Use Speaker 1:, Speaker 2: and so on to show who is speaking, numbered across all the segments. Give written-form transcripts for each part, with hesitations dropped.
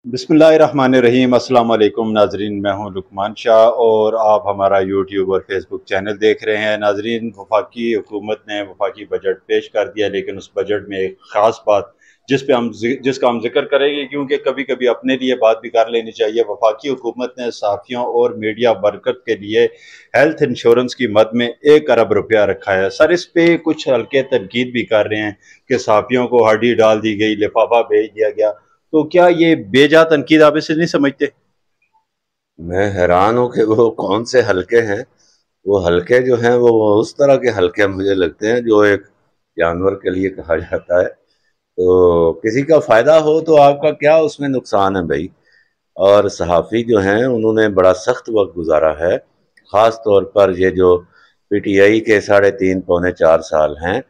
Speaker 1: बिस्मिल्लाहिर्रहमानिर्रहीम। अस्सलाम वालेकुम नाजरीन, मैं हूं लुकमान शाह और आप हमारा यूट्यूब और फेसबुक चैनल देख रहे हैं। नाजरीन, वफाकी हुकूमत ने वफाकी बजट पेश कर दिया, लेकिन उस बजट में एक ख़ास बात जिसका हम जिक्र करेंगे, क्योंकि कभी कभी अपने लिए बात भी कर लेनी चाहिए। वफाकी हुकूमत ने सहाफ़ियों और मीडिया बरकत के लिए हेल्थ इंश्योरेंस की मद में 1 अरब रुपया रखा है। सर, इस पे कुछ हल्के तनकीद भी कर रहे हैं कि सहाफ़ियों को हड्डी डाल दी गई, लिफाफा भेज दिया गया। तो क्या ये बेजा तनकीद आप इसे नहीं समझते?
Speaker 2: मैं हैरान हूँ कि वो कौन से हलके हैं। वो हलके जो हैं वो उस तरह के हलके मुझे लगते हैं जो एक जानवर के लिए कहा जाता है। तो किसी का फ़ायदा हो तो आपका क्या उसमें नुकसान है भाई। और सहाफ़ी जो हैं उन्होंने बड़ा सख्त वक्त गुजारा है। ख़ास तौर पर ये जो पीटीआई के 3.5 पौने 4 साल हैं,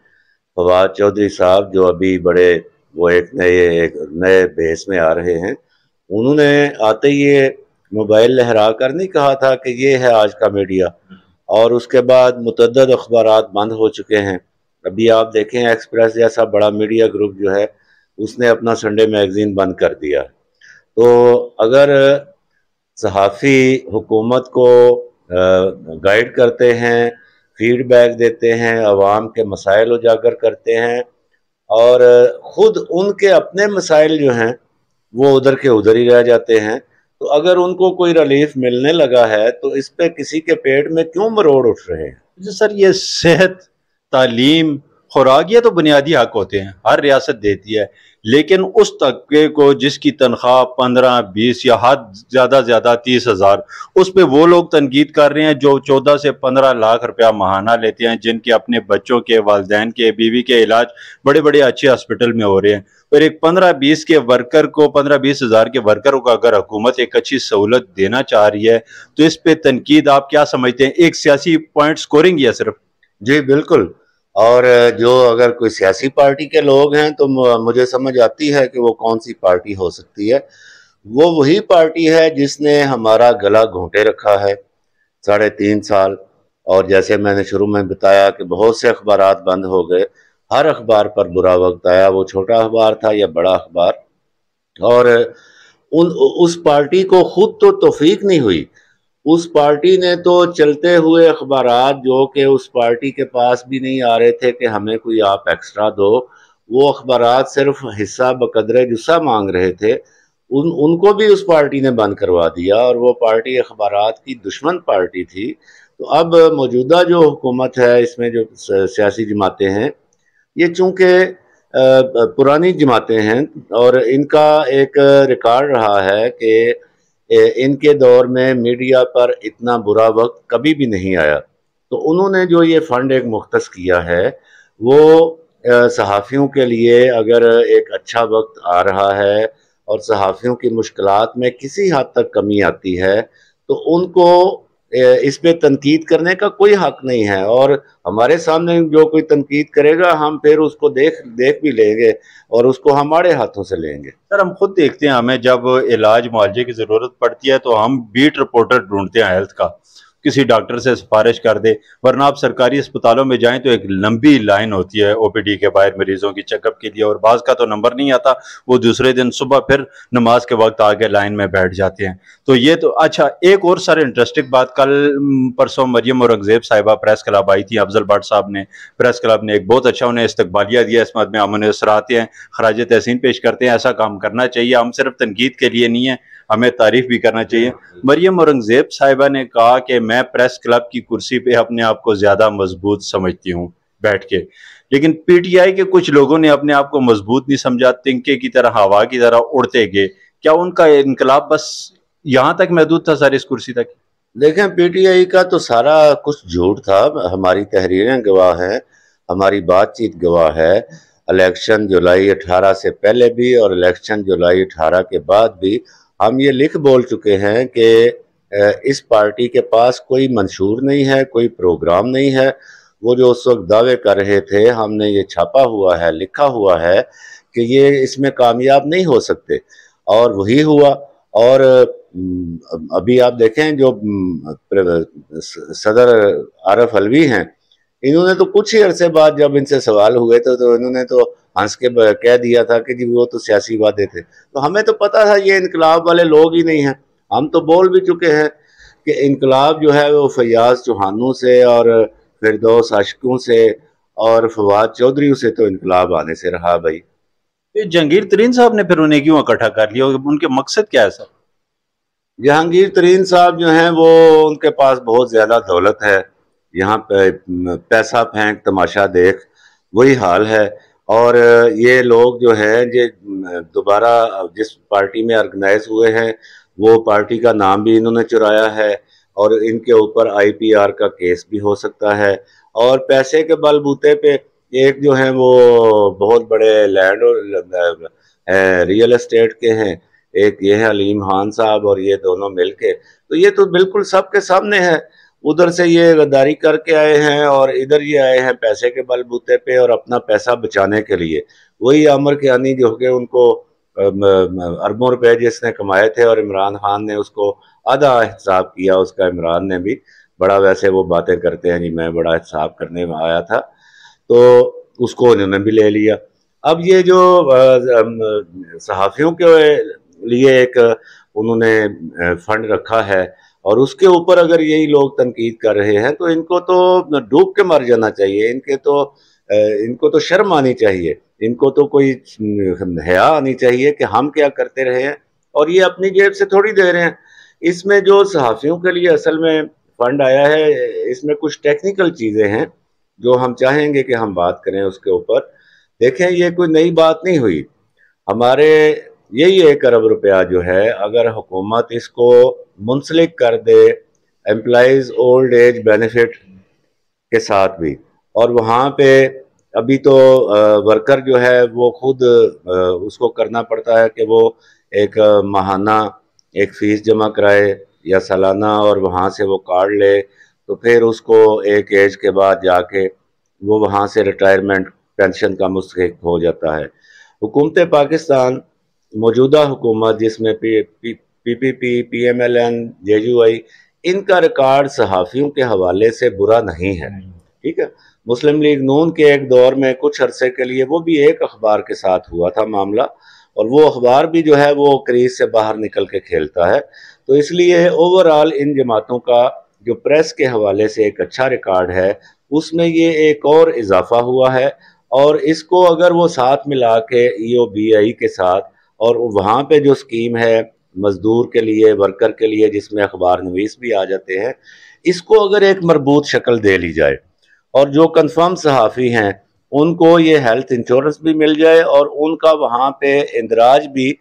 Speaker 2: फवाद चौधरी साहब जो अभी बड़े वो एक नए बेस में आ रहे हैं। उन्होंने आते ही ये मोबाइल लहरा कर नहीं कहा था कि ये है आज का मीडिया। और उसके बाद मुतअद्दिद अखबारात बंद हो चुके हैं। अभी आप देखें एक्सप्रेस जैसा बड़ा मीडिया ग्रुप जो है उसने अपना संडे मैगजीन बंद कर दिया। तो अगर सहाफ़ी हुकूमत को गाइड करते हैं, फीडबैक देते हैं, अवाम के मसाइल उजागर करते हैं और ख़ुद उनके अपने मसाइल जो हैं वो उधर के उधर ही रह जाते हैं, तो अगर उनको कोई रिलीफ मिलने लगा है तो इस पे किसी के पेट में क्यों मरोड़ उठ रहे हैं।
Speaker 1: जी सर, ये सेहत, तालीम, खुराक, ये तो बुनियादी हक होते हैं, हर रियासत देती है। लेकिन उस तबके को जिसकी तनख्वाह 15-20 या हद ज़्यादा 30,000, उस पे वो लोग तनकीद कर रहे हैं जो 14 से 15 लाख रुपया माहाना लेते हैं, जिनके अपने बच्चों के, वालदैन के, बीवी के इलाज बड़े बड़े अच्छे हॉस्पिटल में हो रहे हैं। और एक 15-20 के वर्कर को, 15-20 हज़ार के वर्कर को अगर हुकूमत एक अच्छी सहूलत देना चाह रही है, तो इस पे तनकीद आप क्या समझते हैं? एक सियासी पॉइंट स्कोरिंग है सिर्फ?
Speaker 2: जी बिल्कुल। और जो अगर कोई सियासी पार्टी के लोग हैं तो मुझे समझ आती है कि वो कौन सी पार्टी हो सकती है। वो वही पार्टी है जिसने हमारा गला घोंटे रखा है 3.5 साल। और जैसे मैंने शुरू में बताया कि बहुत से अखबारात बंद हो गए। हर अखबार पर बुरा वक्त आया, वो छोटा अखबार था या बड़ा अखबार। और उन उस पार्टी को खुद तो तौफीक नहीं हुई। उस पार्टी ने तो चलते हुए अखबारात जो कि उस पार्टी के पास भी नहीं आ रहे थे कि हमें कोई आप एक्स्ट्रा दो, वो अखबारात सिर्फ हिस्सा बकदरे जुस्सा मांग रहे थे, उनको भी उस पार्टी ने बंद करवा दिया और वो पार्टी अखबारात की दुश्मन पार्टी थी। तो अब मौजूदा जो हुकूमत है इसमें जो सियासी जमातें हैं, ये चूंकि पुरानी जमातें हैं और इनका एक रिकॉर्ड रहा है कि इनके दौर में मीडिया पर इतना बुरा वक्त कभी भी नहीं आया। तो उन्होंने जो ये फंड एक मुख्तस किया है वो सहाफ़ियों के लिए अगर एक अच्छा वक्त आ रहा है और सहाफ़ियों की मुश्किलात में किसी हद तक कमी आती है तो उनको इस पे तनकीद करने का कोई हक नहीं है। और हमारे सामने जो कोई तनकीद करेगा हम फिर उसको देख देख भी लेंगे और उसको हमारे हाथों से लेंगे।
Speaker 1: सर, हम खुद देखते हैं, हमें जब इलाज मुआवजे की ज़रूरत पड़ती है तो हम बीट रिपोर्टर ढूंढते हैं हेल्थ का, किसी डॉक्टर से सिफारिश कर दे। वरना आप सरकारी अस्पतालों में जाएं तो एक लंबी लाइन होती है ओपीडी के बाहर मरीजों की चेकअप के लिए, और बाज़ का तो नंबर नहीं आता, वो दूसरे दिन सुबह फिर नमाज के वक्त आगे लाइन में बैठ जाते हैं। तो ये तो अच्छा, एक और सर इंटरेस्टिंग बात, कल परसों मरियम औरंगजेब साहिबा प्रेस क्लब आई थी, अफजल भट्ट साहब ने, प्रेस क्लब ने एक बहुत अच्छा उन्हें इस्तकबालिया दिया। इसमें अमन असराते हैं, खराज तहसीन पेश करते हैं। ऐसा काम करना चाहिए, हम सिर्फ तनकीद के लिए नहीं है, हमें तारीफ भी करना चाहिए। मरियम औरंगजेब साहिबा ने कहा कि मैं प्रेस क्लब की कुर्सी पे अपने आप को ज्यादा मजबूत समझती हूँ बैठ के, लेकिन पीटीआई के कुछ लोगों ने अपने आप को मजबूत नहीं समझा, तिनके की तरह, हवा की तरह उड़ते गए। क्या उनका इनकलाब बस यहां तक महदूद था सर, इस कुर्सी तक?
Speaker 2: देखें पीटीआई का तो सारा कुछ झूठ था। हमारी तहरीरें गवाह हैं, हमारी बातचीत गवाह है। इलेक्शन जुलाई 18 से पहले भी और इलेक्शन जुलाई 18 के बाद भी हम ये लिख बोल चुके हैं कि इस पार्टी के पास कोई मंशूर नहीं है, कोई प्रोग्राम नहीं है। वो जो उस वक्त दावे कर रहे थे हमने ये छापा हुआ है, लिखा हुआ है कि ये इसमें कामयाब नहीं हो सकते, और वही हुआ। और अभी आप देखें जो सदर आरफ अलवी हैं, انہوں نے تو کچھ ہی عرصے بعد جب ان سے سوال ہوئے تو انہوں نے تو ہنس کے کہہ دیا تھا کہ جی وہ تو سیاسی وعدے تھے. تو ہمیں تو پتا تھا یہ انقلاب والے لوگ ہی نہیں ہیں. ہم تو بول بھی چکے ہیں کہ انقلاب جو ہے وہ فیاض چوہانوں سے اور فردوس عاشقوں سے اور فواد چودھریوں سے تو انقلاب آنے سے رہا بھائی.
Speaker 1: جہانگیر ترین صاحب نے پھر انہیں کیوں اکٹھا کر لیا؟ ان کے مقصد کیا ہے سر؟
Speaker 2: جہانگیر ترین صاحب جو ہیں وہ ان کے پاس بہت زیادہ دولت ہے. یہاں پہ پیسہ پھینک تماشا دیکھ وہی حال ہے. اور یہ لوگ جو ہیں یہ دوبارہ جس پارٹی میں آرگنائز ہوئے ہیں وہ پارٹی کا نام بھی انہوں نے چرایا ہے اور ان کے اوپر IPR کا کیس بھی ہو سکتا ہے. اور پیسے کے بل بوتے پہ ایک جو ہیں وہ بہت بڑے لینڈ ریئل اسٹیٹ کے ہیں، ایک یہ ہے علیم خان صاحب، اور یہ دونوں مل کے تو یہ تو بالکل سب کے سامنے ہے. ادھر سے یہ غداری کر کے آئے ہیں اور ادھر یہ آئے ہیں پیسے کے بل بوتے پہ اور اپنا پیسہ بچانے کے لیے. وہی عامر کیانی جو کہ ان کو اربوں روپے جس نے کمائے تھے اور عمران خان نے اس کو آدھا احتساب کیا اس کا. عمران نے بھی بڑا ویسے وہ باتیں کرتے ہیں جی میں بڑا احتساب کرنے میں آیا تھا، تو اس کو انہوں نے بھی لے لیا. اب یہ جو صحافیوں کے لیے ایک انہوں نے فنڈ رکھا ہے اور اس کے اوپر اگر یہی لوگ تنقید کر رہے ہیں تو ان کو تو ڈوب کے مر جانا چاہیے. ان کو تو شرم آنی چاہیے، ان کو تو کوئی حیا آنی چاہیے کہ ہم کیا کرتے رہے ہیں اور یہ اپنی جیب سے تھوڑی دے رہے ہیں. اس میں جو صحافیوں کے لیے اصل میں فنڈ آیا ہے اس میں کچھ ٹیکنیکل چیزیں ہیں جو ہم چاہیں گے کہ ہم بات کریں اس کے اوپر. دیکھیں یہ کوئی نئی بات نہیں ہوئی. ہمارے یہی 1 ارب روپیہ جو ہے اگر حکومت اس کو منسلک کر دے امپلائیز اولڈ ایج بینیفٹ کے ساتھ بھی، اور وہاں پہ ابھی تو ورکر جو ہے وہ خود اس کو کرنا پڑتا ہے کہ وہ ایک ماہانہ ایک فیس جمع کرائے یا سالانہ اور وہاں سے وہ کارڈ لے تو پھر اس کو ایک ایج کے بعد جا کے وہ وہاں سے ریٹائرمنٹ پینشن کا مستحق ہو جاتا ہے. حکومت پاکستان موجودہ حکومت جس میں PPP PMLN JUI ان کا ریکارڈ صحافیوں کے حوالے سے برا نہیں ہے. ٹھیک ہے، مسلم لیگ نون کے ایک دور میں کچھ عرصے کے لیے وہ بھی ایک اخبار کے ساتھ ہوا تھا معاملہ، اور وہ اخبار بھی جو ہے وہ کریز سے باہر نکل کے کھیلتا ہے. تو اس لیے اوورآل ان جماعتوں کا جو پریس کے حوالے سے ایک اچھا ریکارڈ ہے اس میں یہ ایک اور اضافہ ہوا ہے. اور اس کو اگر وہ ساتھ ملا کے EOBI کے ساتھ اور وہاں پہ جو سکیم ہے مزدور کے لیے ورکر کے لیے جس میں اخبار نویس بھی آ جاتے ہیں، اس کو اگر ایک مربوط شکل دے لی جائے اور جو کنفرم صحافی ہیں ان کو یہ ہیلتھ انشورنس بھی مل جائے اور ان کا وہاں پہ اندراج بھی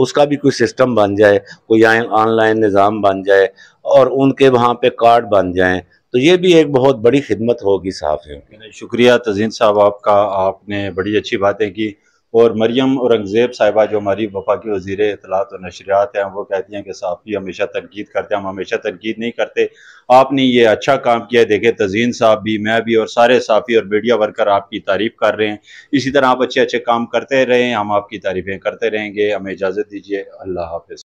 Speaker 2: اس کا بھی کوئی سسٹم بن جائے، کوئی آن لائن نظام بن جائے اور ان کے وہاں پہ کارڈ بن جائیں تو یہ بھی ایک بہت بڑی خدمت ہوگی صحافیوں کی.
Speaker 1: شکریہ تزین صاحب آپ کا، آپ نے بڑی اچھی باتیں کی. اور مریم اورنگزیب صاحبہ جو ہماری وفاقی وزیر اطلاعات و نشریات ہیں وہ کہتی ہیں کہ صحافی ہمیشہ تنقید کرتے ہیں. ہم ہمیشہ تنقید نہیں کرتے. آپ نے یہ اچھا کام کیا. دیکھیں تزین صاحب بھی، میں بھی اور سارے صحافی اور میڈیا ورکر آپ کی تعریف کر رہے ہیں. اسی طرح آپ اچھے اچھے کام کرتے رہیں، ہم آپ کی تعریفیں کرتے رہیں گے. ہمیں اجازت دیجیے. اللہ حافظ.